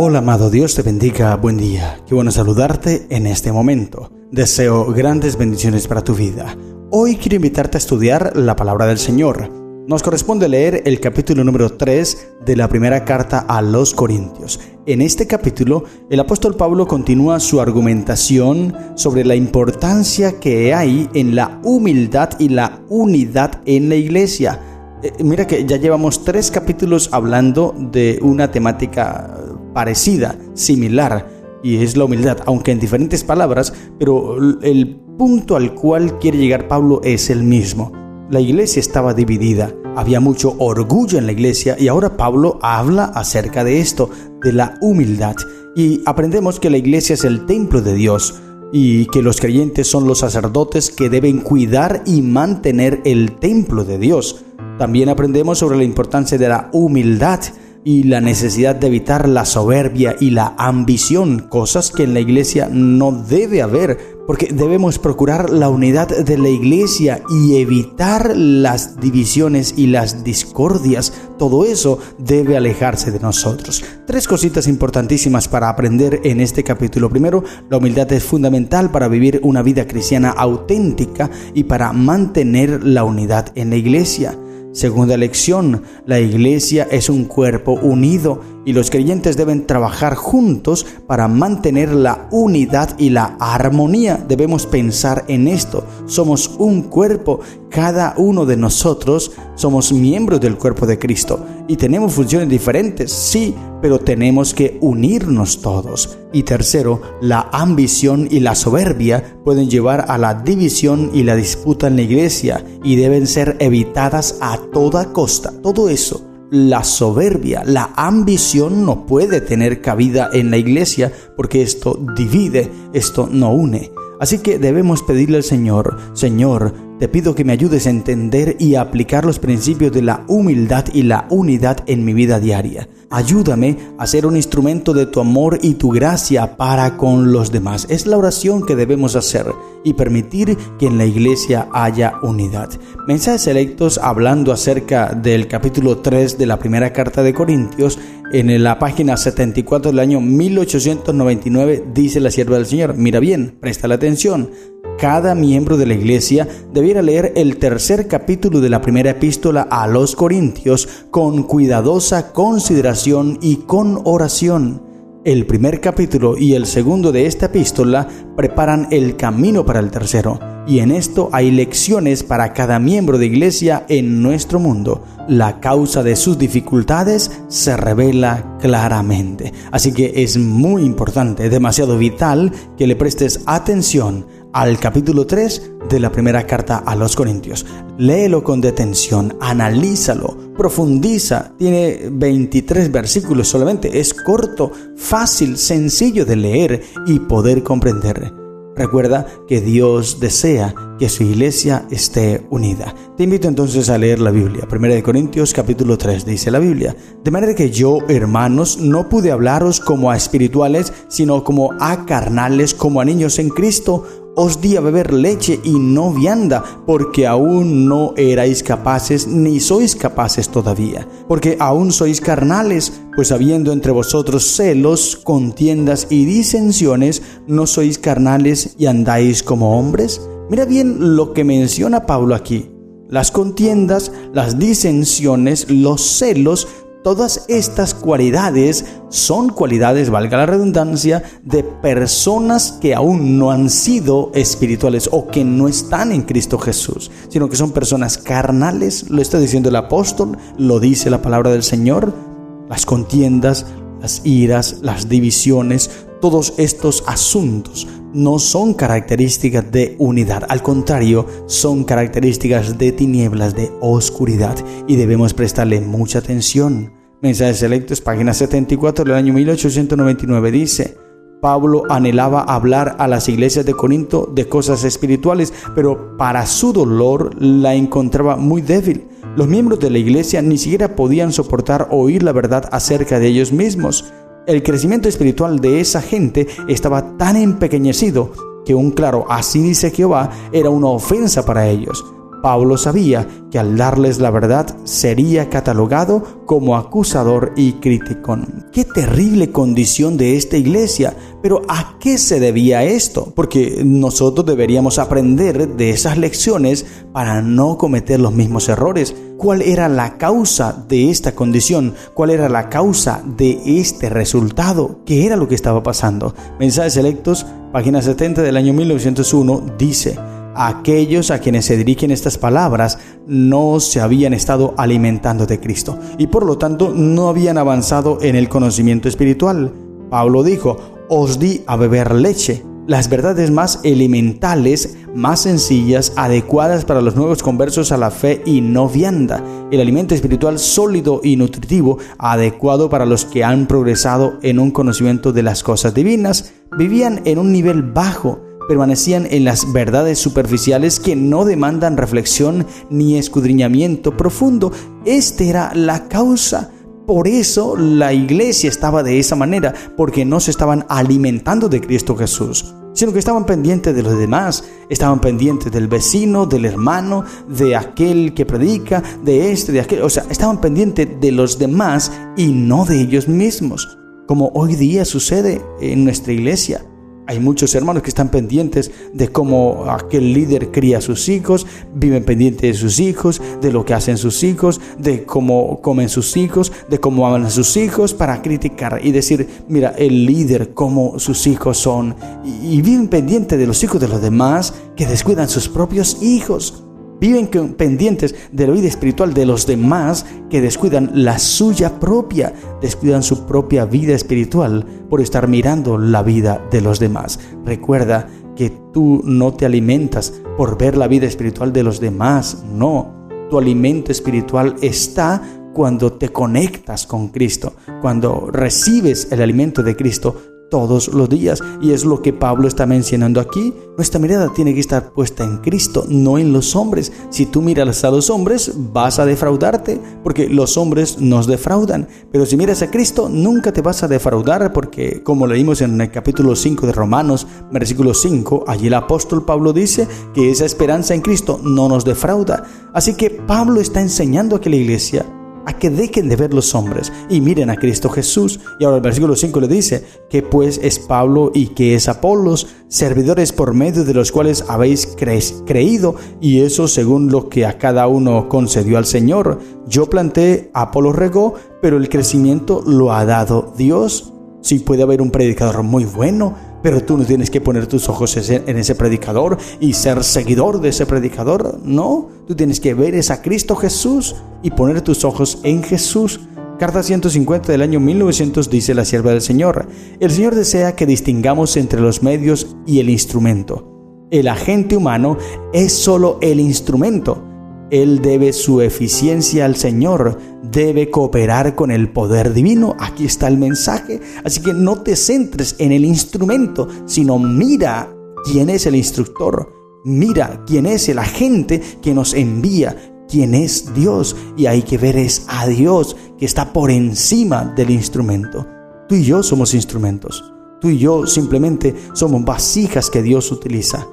Hola amado, Dios te bendiga, buen día. Qué bueno saludarte en este momento. Deseo grandes bendiciones para tu vida. Hoy quiero invitarte a estudiar la palabra del Señor. Nos corresponde leer el capítulo número 3 de la primera carta a los Corintios. En este capítulo, el apóstol Pablo continúa su argumentación sobre la importancia que hay en la humildad y la unidad en la iglesia. Mira que ya llevamos 3 capítulos hablando de una temática parecida, similar, y es la humildad, aunque en diferentes palabras, pero el punto al cual quiere llegar Pablo es el mismo. La iglesia estaba dividida, había mucho orgullo en la iglesia y ahora Pablo habla acerca de esto, de la humildad, y aprendemos que la iglesia es el templo de Dios y que los creyentes son los sacerdotes que deben cuidar y mantener el templo de Dios. También aprendemos sobre la importancia de la humildad y la necesidad de evitar la soberbia y la ambición, cosas que en la iglesia no debe haber, porque debemos procurar la unidad de la iglesia y evitar las divisiones y las discordias. Todo eso debe alejarse de nosotros. 3 cositas importantísimas para aprender en este capítulo. Primero, la humildad es fundamental para vivir una vida cristiana auténtica y para mantener la unidad en la iglesia. Segunda lección, la iglesia es un cuerpo unido y los creyentes deben trabajar juntos para mantener la unidad y la armonía. Debemos pensar en esto. Somos un cuerpo, cada uno de nosotros somos miembros del cuerpo de Cristo y tenemos funciones diferentes, sí, pero tenemos que unirnos todos. Y tercero, la ambición y la soberbia pueden llevar a la división y la disputa en la iglesia y deben ser evitadas a toda costa. Todo eso, la soberbia, la ambición no puede tener cabida en la iglesia porque esto divide, esto no une. Así que debemos pedirle al Señor, Señor, te pido que me ayudes a entender y a aplicar los principios de la humildad y la unidad en mi vida diaria. Ayúdame a ser un instrumento de tu amor y tu gracia para con los demás. Es la oración que debemos hacer y permitir que en la iglesia haya unidad. Mensajes selectos hablando acerca del capítulo 3 de la primera carta de Corintios. En la página 74 del año 1899 dice la sierva del Señor. Mira bien, presta la atención. Cada miembro de la iglesia debiera leer el 3er capítulo de la primera epístola a los Corintios con cuidadosa consideración y con oración. El primer capítulo y el segundo de esta epístola preparan el camino para el tercero, y en esto hay lecciones para cada miembro de iglesia en nuestro mundo. La causa de sus dificultades se revela claramente. Así que es muy importante, demasiado vital, que le prestes atención al capítulo 3 de la primera carta a los Corintios. Léelo con detención, analízalo, profundiza. Tiene 23 versículos solamente. Es corto, fácil, sencillo de leer y poder comprender. Recuerda que Dios desea que su iglesia esté unida. Te invito entonces a leer la Biblia. 1 Corintios capítulo 3 dice la Biblia: de manera que yo, hermanos, no pude hablaros como a espirituales, sino como a carnales, como a niños en Cristo. Os di a beber leche y no vianda, porque aún no erais capaces, ni sois capaces todavía. Porque aún sois carnales, pues habiendo entre vosotros celos, contiendas y disensiones, ¿no sois carnales y andáis como hombres? Mira bien lo que menciona Pablo aquí. Las contiendas, las disensiones, los celos, todas estas cualidades son cualidades, valga la redundancia, de personas que aún no han sido espirituales o que no están en Cristo Jesús, sino que son personas carnales. Lo está diciendo el apóstol, lo dice la palabra del Señor. Las contiendas, las iras, las divisiones, todos estos asuntos no son características de unidad, al contrario, son características de tinieblas, de oscuridad, y debemos prestarle mucha atención. Mensajes selectos, página 74 del año 1899 dice: Pablo anhelaba hablar a las iglesias de Corinto de cosas espirituales, pero para su dolor la encontraba muy débil. Los miembros de la iglesia ni siquiera podían soportar oír la verdad acerca de ellos mismos. El crecimiento espiritual de esa gente estaba tan empequeñecido que un claro "así dice Jehová" era una ofensa para ellos. Pablo sabía que al darles la verdad sería catalogado como acusador y criticón. ¡Qué terrible condición de esta iglesia! Pero ¿a qué se debía esto? Porque nosotros deberíamos aprender de esas lecciones para no cometer los mismos errores. ¿Cuál era la causa de esta condición? ¿Cuál era la causa de este resultado? ¿Qué era lo que estaba pasando? Mensajes Selectos, página 70 del año 1901, dice: aquellos a quienes se dirigen estas palabras no se habían estado alimentando de Cristo y por lo tanto no habían avanzado en el conocimiento espiritual. Pablo dijo: os di a beber leche, las verdades más elementales, más sencillas, adecuadas para los nuevos conversos a la fe y no vianda, el alimento espiritual sólido y nutritivo, adecuado para los que han progresado en un conocimiento de las cosas divinas. Vivían en un nivel bajo, permanecían en las verdades superficiales que no demandan reflexión ni escudriñamiento profundo. Esta era la causa. Por eso la iglesia estaba de esa manera, porque no se estaban alimentando de Cristo Jesús, sino que estaban pendientes de los demás, estaban pendientes del vecino, del hermano, de aquel que predica, de este, de aquel. O sea, estaban pendientes de los demás y no de ellos mismos, como hoy día sucede en nuestra iglesia. Hay muchos hermanos que están pendientes de cómo aquel líder cría a sus hijos, viven pendientes de sus hijos, de lo que hacen sus hijos, de cómo comen sus hijos, de cómo aman a sus hijos, para criticar y decir: mira, el líder, cómo sus hijos son. Y viven pendientes de los hijos de los demás, que descuidan sus propios hijos. Viven pendientes de la vida espiritual de los demás, que descuidan la suya propia, descuidan su propia vida espiritual por estar mirando la vida de los demás. Recuerda que tú no te alimentas por ver la vida espiritual de los demás, no. Tu alimento espiritual está cuando te conectas con Cristo, cuando recibes el alimento de Cristo todos los días. Y es lo que Pablo está mencionando aquí. Nuestra mirada tiene que estar puesta en Cristo, no en los hombres. Si tú miras a los hombres, vas a defraudarte, porque los hombres nos defraudan. Pero si miras a Cristo, nunca te vas a defraudar, porque como leímos en el capítulo 5 de Romanos, versículo 5, allí el apóstol Pablo dice que esa esperanza en Cristo no nos defrauda. Así que Pablo está enseñando a que la iglesia a que dejen de ver los hombres y miren a Cristo Jesús. Y ahora el versículo 5 le dice: que pues es Pablo y que es Apolos, servidores por medio de los cuales habéis creído, y eso según lo que a cada uno concedió al Señor. Yo planté, Apolos regó, pero el crecimiento lo ha dado Dios. Sí, puede haber un predicador muy bueno, pero tú no tienes que poner tus ojos en ese predicador y ser seguidor de ese predicador. No, tú tienes que ver a Cristo Jesús y poner tus ojos en Jesús. Carta 150 del año 1900 dice la sierva del Señor: el Señor desea que distingamos entre los medios y el instrumento. El agente humano es solo el instrumento. Él debe su eficiencia al Señor, debe cooperar con el poder divino. Aquí está el mensaje. Así que no te centres en el instrumento, sino mira quién es el instructor, mira quién es el agente que nos envía, quién es Dios. Y hay que ver es a Dios, que está por encima del instrumento. Tú y yo somos instrumentos. Tú y yo simplemente somos vasijas que Dios utiliza.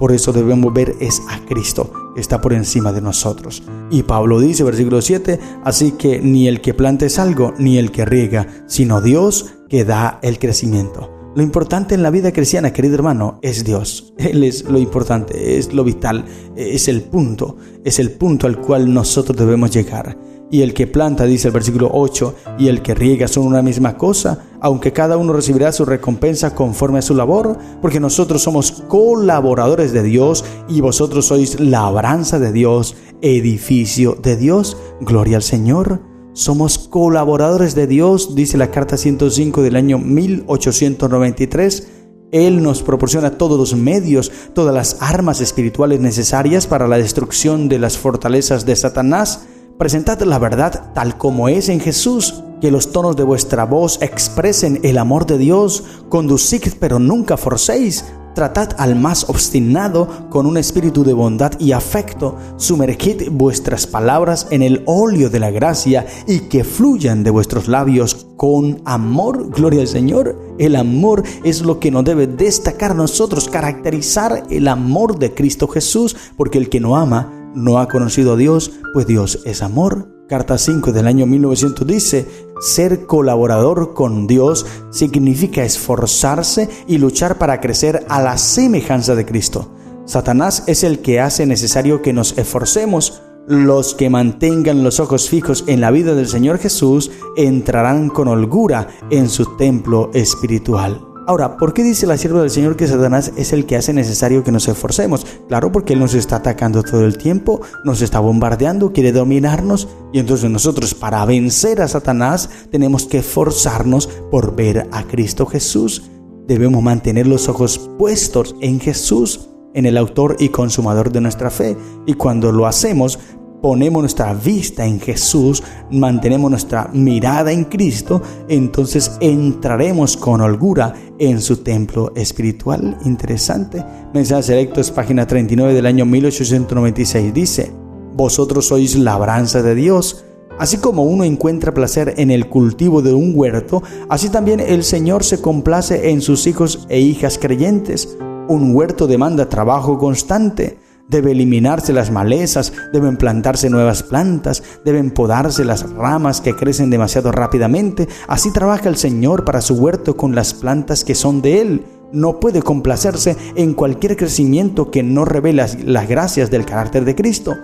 Por eso debemos ver es a Cristo, que está por encima de nosotros. Y Pablo dice, versículo 7, así que ni el que planta es algo, ni el que riega, sino Dios que da el crecimiento. Lo importante en la vida cristiana, querido hermano, es Dios. Él es lo importante, es lo vital, es el punto al cual nosotros debemos llegar. Y el que planta, dice el versículo 8, y el que riega son una misma cosa, aunque cada uno recibirá su recompensa conforme a su labor, porque nosotros somos colaboradores de Dios y vosotros sois labranza de Dios, edificio de Dios. Gloria al Señor. Somos colaboradores de Dios, dice la carta 105 del año 1893. Él nos proporciona todos los medios, todas las armas espirituales necesarias para la destrucción de las fortalezas de Satanás. Presentad la verdad tal como es en Jesús, que los tonos de vuestra voz expresen el amor de Dios. Conducid, pero nunca forcéis. Tratad al más obstinado con un espíritu de bondad y afecto. Sumergid vuestras palabras en el óleo de la gracia y que fluyan de vuestros labios con amor. Gloria al Señor. El amor es lo que nos debe destacar a nosotros, caracterizar el amor de Cristo Jesús, porque el que no ama no ha conocido a Dios, pues Dios es amor. Carta 5 del año 1900 dice: ser colaborador con Dios significa esforzarse y luchar para crecer a la semejanza de Cristo. Satanás es el que hace necesario que nos esforcemos. Los que mantengan los ojos fijos en la vida del Señor Jesús entrarán con holgura en su templo espiritual. Ahora, ¿por qué dice la sierva del Señor que Satanás es el que hace necesario que nos esforcemos? Claro, porque Él nos está atacando todo el tiempo, nos está bombardeando, quiere dominarnos, y entonces nosotros, para vencer a Satanás, tenemos que esforzarnos por ver a Cristo Jesús. Debemos mantener los ojos puestos en Jesús, en el autor y consumador de nuestra fe, y cuando lo hacemos, ponemos nuestra vista en Jesús, mantenemos nuestra mirada en Cristo, entonces entraremos con holgura en su templo espiritual. Interesante. Mensajes Selectos, página 39 del año 1896 dice: vosotros sois labranza de Dios. Así como uno encuentra placer en el cultivo de un huerto, así también el Señor se complace en sus hijos e hijas creyentes. Un huerto demanda trabajo constante. Debe eliminarse las malezas, deben plantarse nuevas plantas, deben podarse las ramas que crecen demasiado rápidamente. Así trabaja el Señor para su huerto con las plantas que son de Él. No puede complacerse en cualquier crecimiento que no revele las gracias del carácter de Cristo.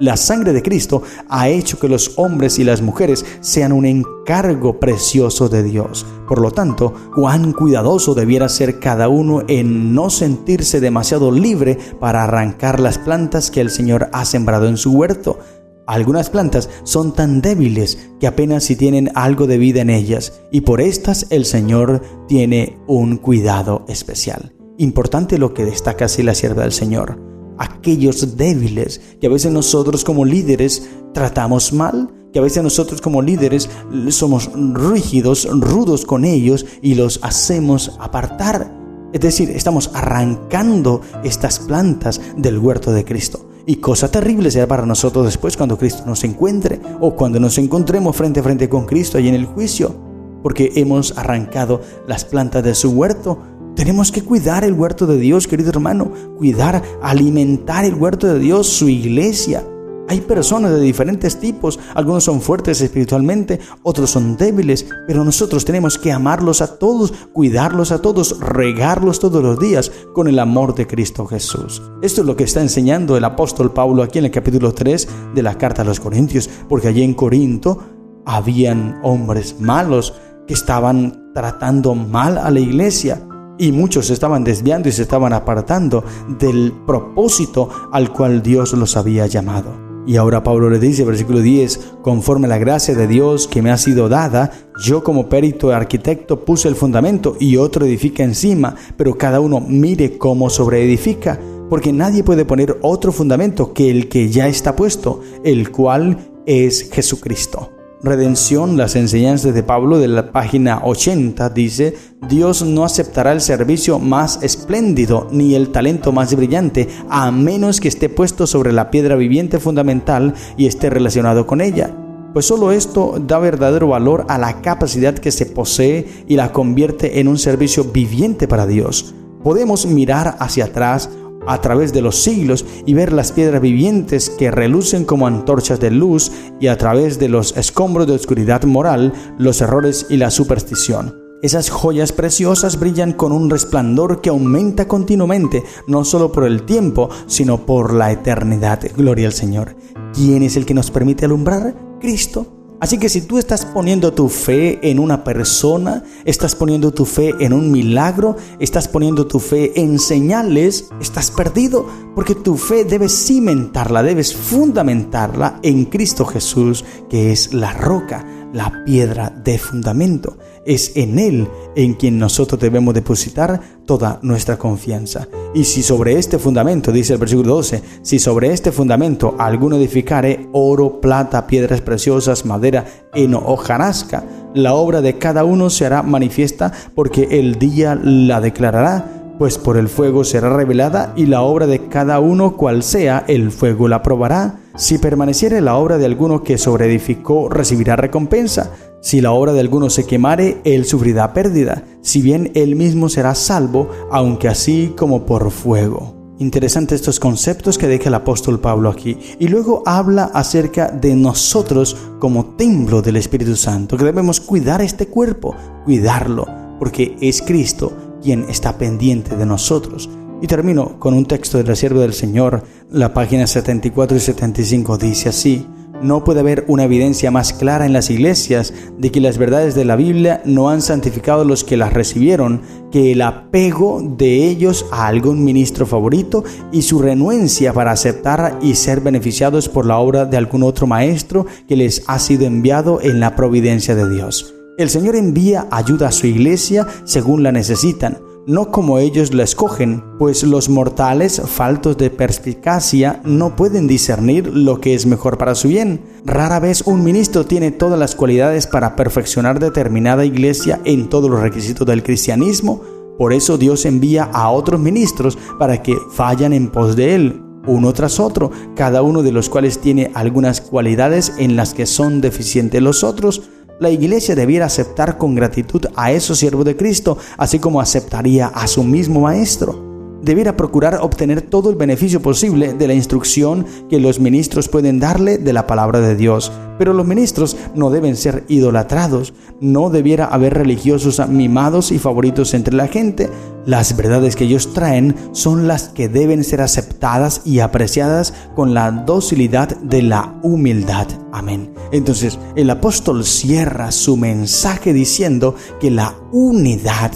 La sangre de Cristo ha hecho que los hombres y las mujeres sean un encargo precioso de Dios. Por lo tanto, cuán cuidadoso debiera ser cada uno en no sentirse demasiado libre para arrancar las plantas que el Señor ha sembrado en su huerto. Algunas plantas son tan débiles que apenas si tienen algo de vida en ellas, y por estas el Señor tiene un cuidado especial. Importante lo que destaca así la sierva del Señor. Aquellos débiles que a veces nosotros como líderes tratamos mal, que a veces nosotros como líderes somos rígidos, rudos con ellos y los hacemos apartar. Es decir, estamos arrancando estas plantas del huerto de Cristo. Y cosa terrible será para nosotros después cuando Cristo nos encuentre o cuando nos encontremos frente a frente con Cristo allí en el juicio, porque hemos arrancado las plantas de su huerto. Tenemos que cuidar el huerto de Dios, querido hermano, cuidar, alimentar el huerto de Dios, su iglesia. Hay personas de diferentes tipos, algunos son fuertes espiritualmente, otros son débiles, pero nosotros tenemos que amarlos a todos, cuidarlos a todos, regarlos todos los días con el amor de Cristo Jesús. Esto es lo que está enseñando el apóstol Pablo aquí en el capítulo 3 de la carta a los Corintios, porque allí en Corinto habían hombres malos que estaban tratando mal a la iglesia. Y muchos se estaban desviando y se estaban apartando del propósito al cual Dios los había llamado. Y ahora Pablo le dice, versículo 10, conforme a la gracia de Dios que me ha sido dada, yo como perito arquitecto puse el fundamento y otro edifica encima, pero cada uno mire cómo sobreedifica, porque nadie puede poner otro fundamento que el que ya está puesto, el cual es Jesucristo. Redención, las enseñanzas de Pablo de la página 80 dice: Dios no aceptará el servicio más espléndido ni el talento más brillante a menos que esté puesto sobre la piedra viviente fundamental y esté relacionado con ella. Pues solo esto da verdadero valor a la capacidad que se posee y la convierte en un servicio viviente para Dios. Podemos mirar hacia atrás a través de los siglos y ver las piedras vivientes que relucen como antorchas de luz, y a través de los escombros de oscuridad moral, los errores y la superstición. Esas joyas preciosas brillan con un resplandor que aumenta continuamente, no solo por el tiempo, sino por la eternidad. Gloria al Señor. ¿Quién es el que nos permite alumbrar? Cristo. Así que si tú estás poniendo tu fe en una persona, estás poniendo tu fe en un milagro, estás poniendo tu fe en señales, estás perdido, porque tu fe debes cimentarla, debes fundamentarla en Cristo Jesús, que es la roca, la piedra de fundamento. Es en Él en quien nosotros debemos depositar toda nuestra confianza. Y si sobre este fundamento, dice el versículo 12, si sobre este fundamento alguno edificare oro, plata, piedras preciosas, madera, heno o hojarasca, la obra de cada uno se hará manifiesta, porque el día la declarará, pues por el fuego será revelada, y la obra de cada uno, cual sea, el fuego la probará. Si permaneciere la obra de alguno que sobreedificó, recibirá recompensa. Si la obra de alguno se quemare, él sufrirá pérdida, si bien él mismo será salvo, aunque así como por fuego. Interesante estos conceptos que deja el apóstol Pablo aquí. Y luego habla acerca de nosotros como templo del Espíritu Santo, que debemos cuidar este cuerpo, cuidarlo, porque es Cristo quien está pendiente de nosotros. Y termino con un texto de la sierva del Señor, la página 74 y 75 dice así: no puede haber una evidencia más clara en las iglesias de que las verdades de la Biblia no han santificado a los que las recibieron que el apego de ellos a algún ministro favorito y su renuencia para aceptar y ser beneficiados por la obra de algún otro maestro que les ha sido enviado en la providencia de Dios. El Señor envía ayuda a su iglesia según la necesitan, no como ellos la escogen, pues los mortales, faltos de perspicacia, no pueden discernir lo que es mejor para su bien. Rara vez un ministro tiene todas las cualidades para perfeccionar determinada iglesia en todos los requisitos del cristianismo. Por eso Dios envía a otros ministros para que vayan en pos de él, uno tras otro, cada uno de los cuales tiene algunas cualidades en las que son deficientes los otros. La iglesia debiera aceptar con gratitud a esos siervos de Cristo, así como aceptaría a su mismo maestro. Debiera procurar obtener todo el beneficio posible de la instrucción que los ministros pueden darle de la palabra de Dios. Pero los ministros no deben ser idolatrados. No debiera haber religiosos mimados y favoritos entre la gente. Las verdades que ellos traen son las que deben ser aceptadas y apreciadas con la docilidad de la humildad. Amén. Entonces, el apóstol cierra su mensaje diciendo que la unidad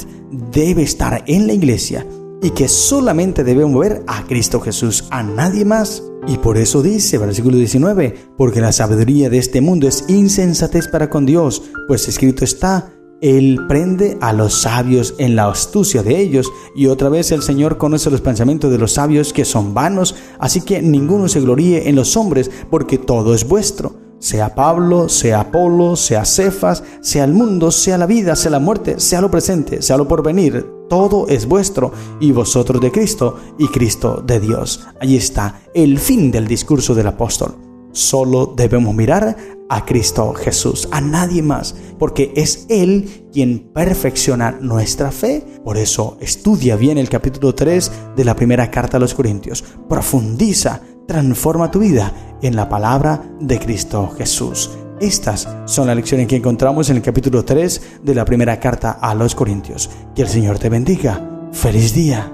debe estar en la iglesia y que solamente debemos ver a Cristo Jesús, a nadie más. Y por eso dice, versículo 19, porque la sabiduría de este mundo es insensatez para con Dios, pues escrito está: Él prende a los sabios en la astucia de ellos. Y otra vez el Señor conoce los pensamientos de los sabios, que son vanos, así que ninguno se gloríe en los hombres, porque todo es vuestro. Sea Pablo, sea Apolo, sea Cefas, sea el mundo, sea la vida, sea la muerte, sea lo presente, sea lo porvenir, todo es vuestro, y vosotros de Cristo, y Cristo de Dios. Allí está el fin del discurso del apóstol. Solo debemos mirar a Cristo Jesús, a nadie más, porque es Él quien perfecciona nuestra fe. Por eso estudia bien el capítulo 3 de la primera carta a los Corintios. Profundiza, transforma tu vida en la palabra de Cristo Jesús. Estas son las lecciones que encontramos en el capítulo 3 de la primera carta a los Corintios. Que el Señor te bendiga. ¡Feliz día!